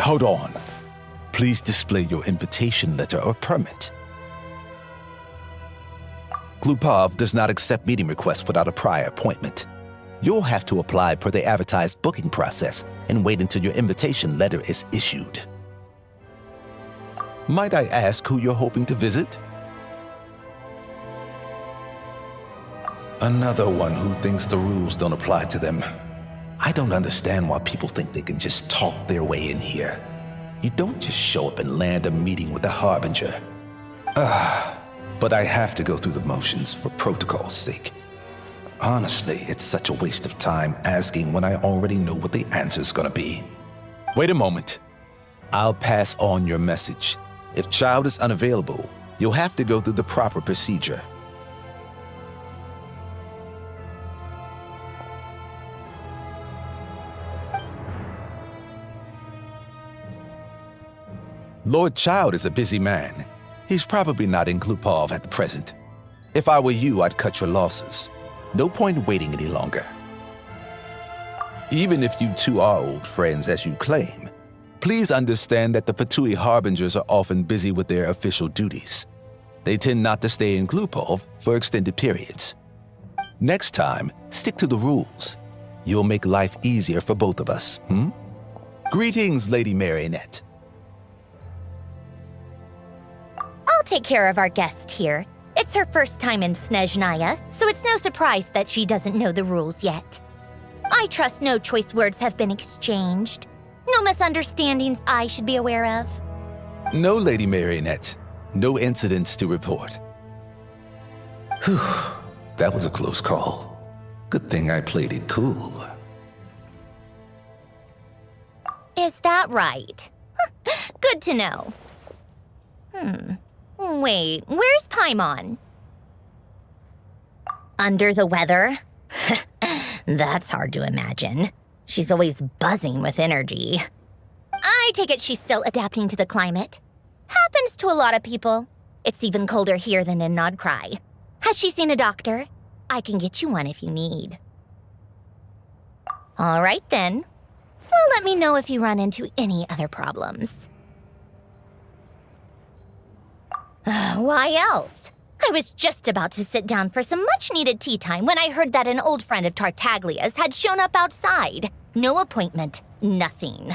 Hold on. Please display your invitation letter or permit. Glupov does not accept meeting requests without a prior appointment. You'll have to apply per the advertised booking process and wait until your invitation letter is issued. Might I ask who you're hoping to visit? Another one who thinks the rules don't apply to them. I don't understand why people think they can just talk their way in here. You don't just show up and land a meeting with the Harbinger. But I have to go through the motions for protocol's sake. Honestly, it's such a waste of time asking when I already know what the answer's gonna be. Wait a moment. I'll pass on your message. If Child is unavailable, you'll have to go through the proper procedure. Lord Child is a busy man. He's probably not in Glupov at the present. If I were you, I'd cut your losses. No point waiting any longer. Even if you two are old friends as you claim, please understand that the Fatui Harbingers are often busy with their official duties. They tend not to stay in Glupov for extended periods. Next time, stick to the rules. You'll make life easier for both of us, Greetings, Lady Marionette. I'll take care of our guest here. It's her first time in Snezhnaya, so it's no surprise that she doesn't know the rules yet. I trust no choice words have been exchanged. No misunderstandings I should be aware of. No, Lady Marionette. No incidents to report. Whew, that was a close call. Good thing I played it cool. Is that right? Good to know. Wait, where's Paimon? Under the weather? That's hard to imagine. She's always buzzing with energy. I take it she's still adapting to the climate. Happens to a lot of people. It's even colder here than in Nodcry. Has she seen a doctor? I can get you one if you need. All right then. Well, let me know if you run into any other problems. Why else? I was just about to sit down for some much-needed tea time when I heard that an old friend of Tartaglia's had shown up outside. No appointment, nothing.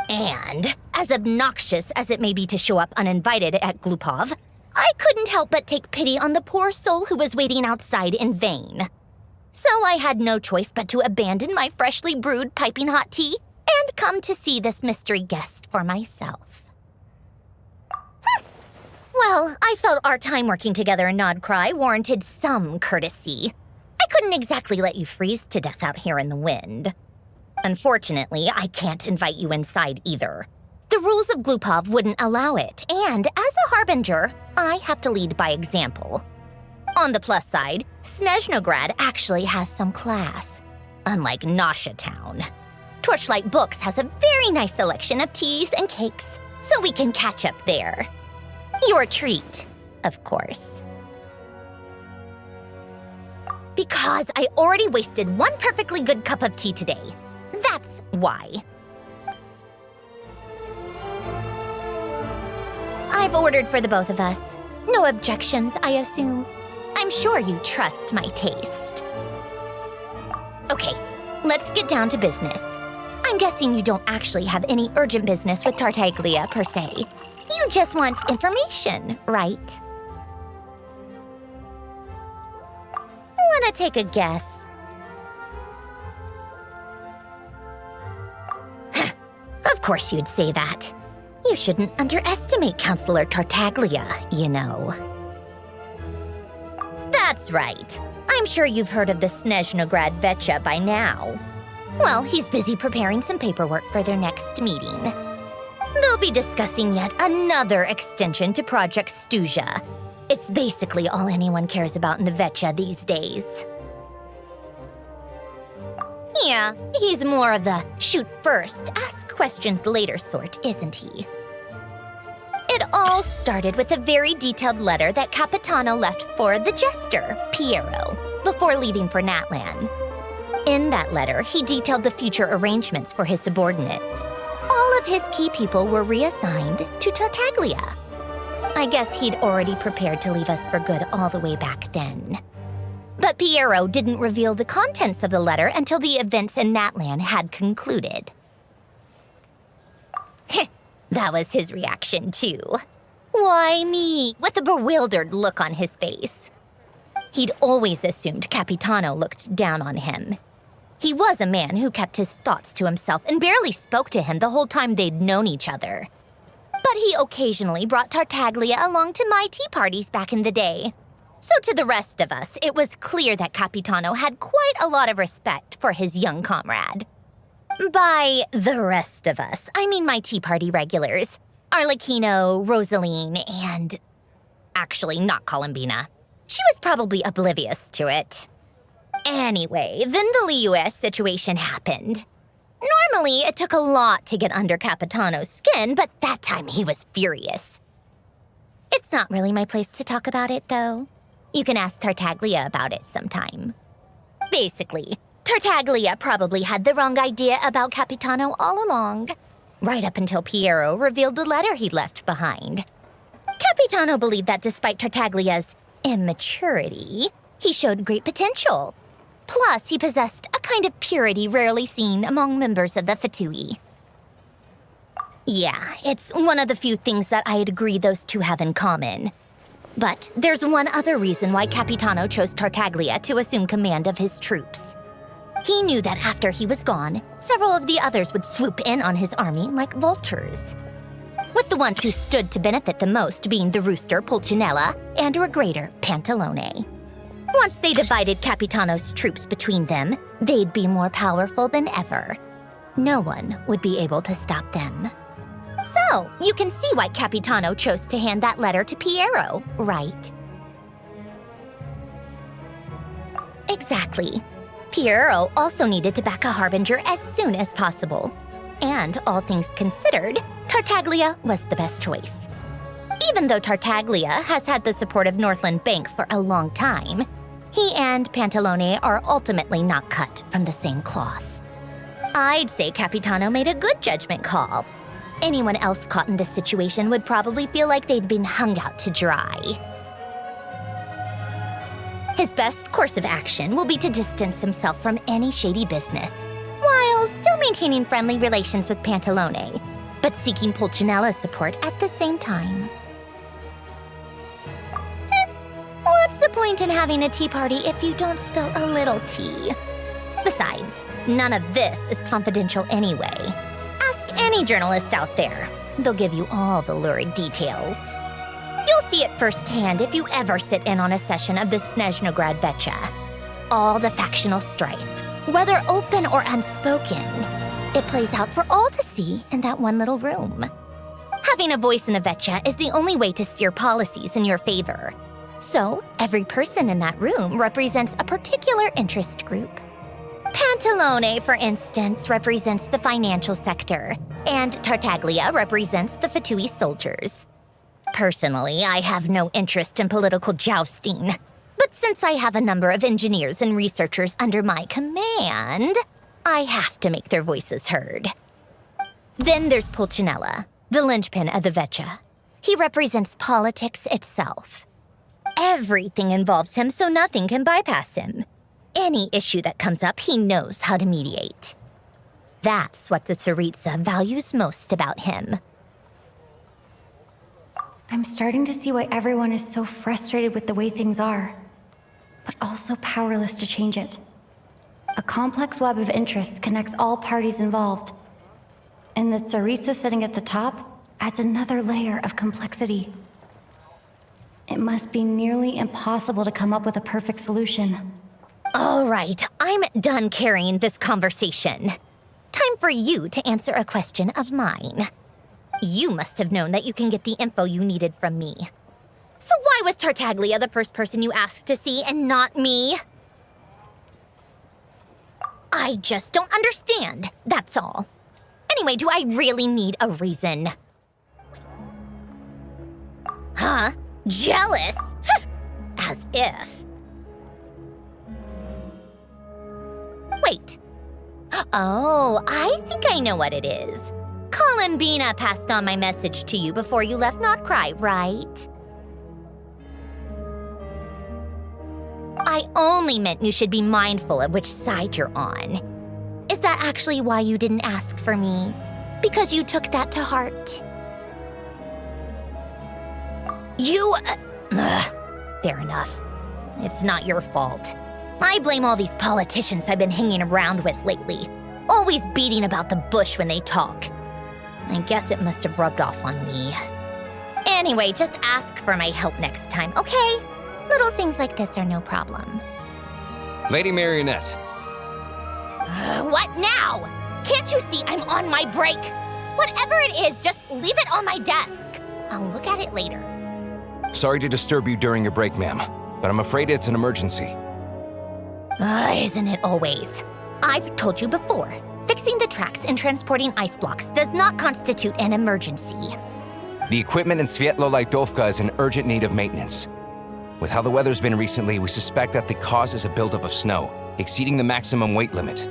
And, as obnoxious as it may be to show up uninvited at Glupov, I couldn't help but take pity on the poor soul who was waiting outside in vain. So I had no choice but to abandon my freshly brewed piping hot tea and come to see this mystery guest for myself. Well, I felt our time working together in Nodcry warranted some courtesy. I couldn't exactly let you freeze to death out here in the wind. Unfortunately, I can't invite you inside either. The rules of Glupov wouldn't allow it, and as a Harbinger, I have to lead by example. On the plus side, Snezhnograd actually has some class, unlike Nasha Town. Torchlight Books has a very nice selection of teas and cakes, so we can catch up there. Your treat, of course. Because I already wasted one perfectly good cup of tea today. That's why. I've ordered for the both of us. No objections, I assume. I'm sure you trust my taste. Okay, let's get down to business. I'm guessing you don't actually have any urgent business with Tartaglia per se. You just want information, right? Wanna take a guess? Of course you'd say that. You shouldn't underestimate Counselor Tartaglia, you know. That's right. I'm sure you've heard of the Snezhnograd Vecha by now. Well, he's busy preparing some paperwork for their next meeting. They'll be discussing yet another extension to Project Stuzha. It's basically all anyone cares about in the Vecha these days. Yeah, he's more of the shoot first, ask questions later sort, isn't he? It all started with a very detailed letter that Capitano left for the jester, Piero, before leaving for Natlan. In that letter, he detailed the future arrangements for his subordinates. All of his key people were reassigned to Tartaglia. I guess he'd already prepared to leave us for good all the way back then. But Piero didn't reveal the contents of the letter until the events in Natlan had concluded. That was his reaction, too. Why me? With a bewildered look on his face. He'd always assumed Capitano looked down on him. He was a man who kept his thoughts to himself and barely spoke to him the whole time they'd known each other. But he occasionally brought Tartaglia along to my tea parties back in the day. So to the rest of us, it was clear that Capitano had quite a lot of respect for his young comrade. By the rest of us, I mean my tea party regulars. Arlecchino, Rosaline, and... actually, not Columbina. She was probably oblivious to it. Anyway, then the Liues situation happened. Normally, it took a lot to get under Capitano's skin, but that time he was furious. It's not really my place to talk about it, though. You can ask Tartaglia about it sometime. Basically, Tartaglia probably had the wrong idea about Capitano all along, right up until Piero revealed the letter he'd left behind. Capitano believed that despite Tartaglia's immaturity, he showed great potential. Plus, he possessed a kind of purity rarely seen among members of the Fatui. Yeah, it's one of the few things that I'd agree those two have in common. But there's one other reason why Capitano chose Tartaglia to assume command of his troops. He knew that after he was gone, several of the others would swoop in on his army like vultures. With the ones who stood to benefit the most being the rooster Pulcinella and Regrator Pantalone. Once they divided Capitano's troops between them, they'd be more powerful than ever. No one would be able to stop them. So, you can see why Capitano chose to hand that letter to Piero, right? Exactly. Piero also needed to back a harbinger as soon as possible. And all things considered, Tartaglia was the best choice. Even though Tartaglia has had the support of Northland Bank for a long time, he and Pantalone are ultimately not cut from the same cloth. I'd say Capitano made a good judgment call. Anyone else caught in this situation would probably feel like they'd been hung out to dry. His best course of action will be to distance himself from any shady business, while still maintaining friendly relations with Pantalone, but seeking Pulcinella's support at the same time. What's the point in having a tea party if you don't spill a little tea? Besides, none of this is confidential anyway. Ask any journalist out there. They'll give you all the lurid details. You'll see it firsthand if you ever sit in on a session of the Snezhnograd Vecha. All the factional strife, whether open or unspoken, it plays out for all to see in that one little room. Having a voice in the Vecha is the only way to steer policies in your favor. So, every person in that room represents a particular interest group. Pantalone, for instance, represents the financial sector, and Tartaglia represents the Fatui soldiers. Personally, I have no interest in political jousting, but since I have a number of engineers and researchers under my command, I have to make their voices heard. Then there's Pulcinella, the linchpin of the Vecha. He represents politics itself. Everything involves him, so nothing can bypass him. Any issue that comes up, he knows how to mediate. That's what the Tsaritsa values most about him. I'm starting to see why everyone is so frustrated with the way things are, but also powerless to change it. A complex web of interests connects all parties involved, and the Tsaritsa sitting at the top adds another layer of complexity. It must be nearly impossible to come up with a perfect solution. All right, I'm done carrying this conversation. Time for you to answer a question of mine. You must have known that you can get the info you needed from me. So why was Tartaglia the first person you asked to see and not me? I just don't understand, that's all. Anyway, do I really need a reason? Huh? Jealous? As if. Wait. Oh, I think I know what it is. Call Limbina passed on my message to you before you left Notcry, right? I only meant you should be mindful of which side you're on. Is that actually why you didn't ask for me? Because you took that to heart? Fair enough. It's not your fault. I blame all these politicians I've been hanging around with lately. Always beating about the bush when they talk. I guess it must have rubbed off on me. Anyway, just ask for my help next time, okay? Little things like this are no problem. Lady Marionette. What now? Can't you see I'm on my break? Whatever it is, just leave it on my desk. I'll look at it later. Sorry to disturb you during your break, ma'am, but I'm afraid it's an emergency. Isn't it always? I've told you before, fixing the tracks and transporting ice blocks does not constitute an emergency. The equipment in Svietlolaidovka is in urgent need of maintenance. With how the weather's been recently, we suspect that the cause is a buildup of snow, exceeding the maximum weight limit.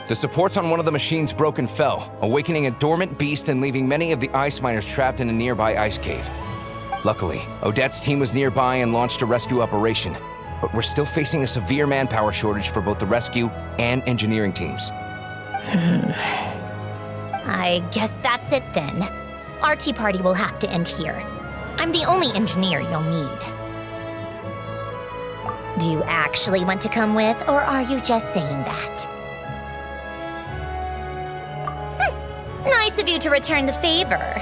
The supports on one of the machines broke and fell, awakening a dormant beast and leaving many of the ice miners trapped in a nearby ice cave. Luckily, Odette's team was nearby and launched a rescue operation, but we're still facing a severe manpower shortage for both the rescue and engineering teams. I guess that's it then. Our tea party will have to end here. I'm the only engineer you'll need. Do you actually want to come with, or are you just saying that? Nice of you to return the favor.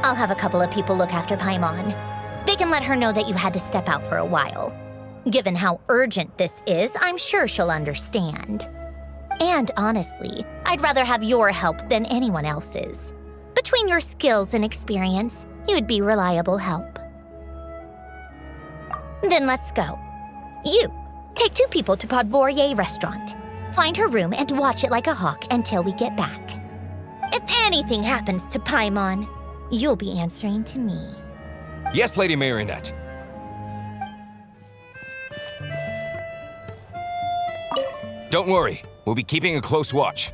I'll have a couple of people look after Paimon. They can let her know that you had to step out for a while. Given how urgent this is, I'm sure she'll understand. And honestly, I'd rather have your help than anyone else's. Between your skills and experience, you'd be reliable help. Then let's go. You, take 2 people to Podvorye restaurant. Find her room and watch it like a hawk until we get back. If anything happens to Paimon, you'll be answering to me. Yes, Lady Marionette. Don't worry, we'll be keeping a close watch.